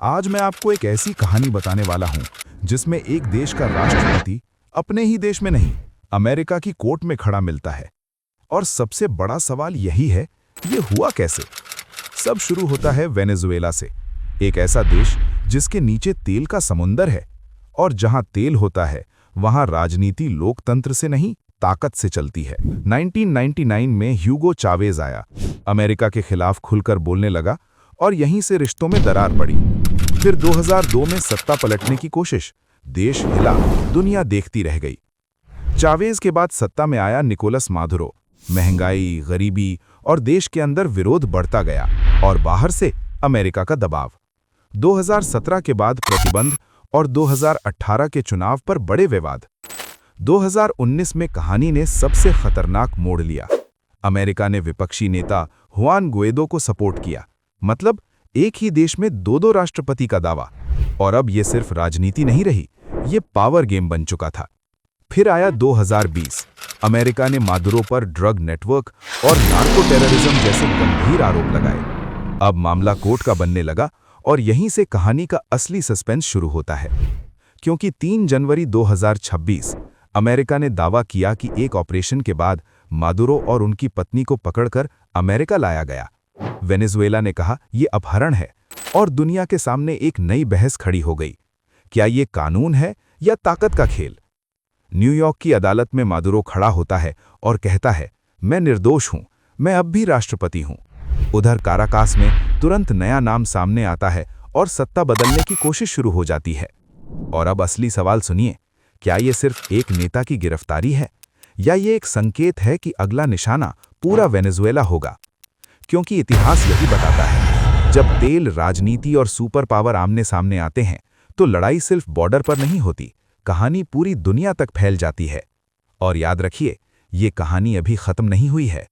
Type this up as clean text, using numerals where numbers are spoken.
आज मैं आपको एक ऐसी कहानी बताने वाला हूं जिसमें एक देश का राष्ट्रपति अपने ही देश में नहीं, अमेरिका की कोर्ट में खड़ा मिलता है। और सबसे बड़ा सवाल यही है, ये हुआ कैसे? सब शुरू होता है वेनेजुएला से, एक ऐसा देश जिसके नीचे तेल का समुंदर है और जहां तेल होता है वहां राजनीति लोकतंत्र से नहीं, ताकत से चलती है। 1999 में ह्यूगो चावेज आया, अमेरिका के खिलाफ खुलकर बोलने लगा और यहीं से रिश्तों में दरार पड़ी। फिर 2002 में सत्ता पलटने की कोशिश, देश हिला, दुनिया देखती रह गई। चावेज के बाद सत्ता में आया निकोलस मादुरो। महंगाई, गरीबी और देश के अंदर विरोध बढ़ता गया और बाहर से अमेरिका का दबाव। 2017 के बाद प्रतिबंध और 2018 के चुनाव पर बड़े विवाद। 2019 में कहानी ने सबसे खतरनाक मोड़ लिया। अमेरिका ने विपक्षी नेता हुआन गुएडो को सपोर्ट किया, मतलब एक ही देश में दो राष्ट्रपति का दावा। और अब ये सिर्फ राजनीति नहीं रही, ये पावर गेम बन चुका था। फिर आया 2020। अमेरिका ने मादुरो पर ड्रग नेटवर्क और नार्को टेररिज्म जैसे गंभीर आरोप लगाए। अब मामला कोर्ट का बनने लगा और यहीं से कहानी का असली सस्पेंस शुरू होता है। क्योंकि 3 जनवरी 2026 अमेरिका ने दावा किया कि एक ऑपरेशन के बाद मादुरो और उनकी पत्नी को पकड़कर अमेरिका लाया गया। वेनेजुएला ने कहा यह अपहरण है और दुनिया के सामने एक नई बहस खड़ी हो गई। क्या ये कानून है या ताकत का खेल? न्यूयॉर्क की अदालत में मादुरो खड़ा होता है और कहता है, मैं निर्दोष हूं, मैं अब भी राष्ट्रपति हूं। उधर काराकास में तुरंत नया नाम सामने आता है और सत्ता बदलने की कोशिश शुरू हो जाती है। और अब असली सवाल सुनिए, क्या ये सिर्फ एक नेता की गिरफ्तारी है या ये एक संकेत है कि अगला निशाना पूरा वेनेजुएला होगा? क्योंकि इतिहास यही बताता है, जब तेल, राजनीति और सुपर पावर आमने सामने आते हैं तो लड़ाई सिर्फ बॉर्डर पर नहीं होती, कहानी पूरी दुनिया तक फैल जाती है। और याद रखिए, ये कहानी अभी खत्म नहीं हुई है।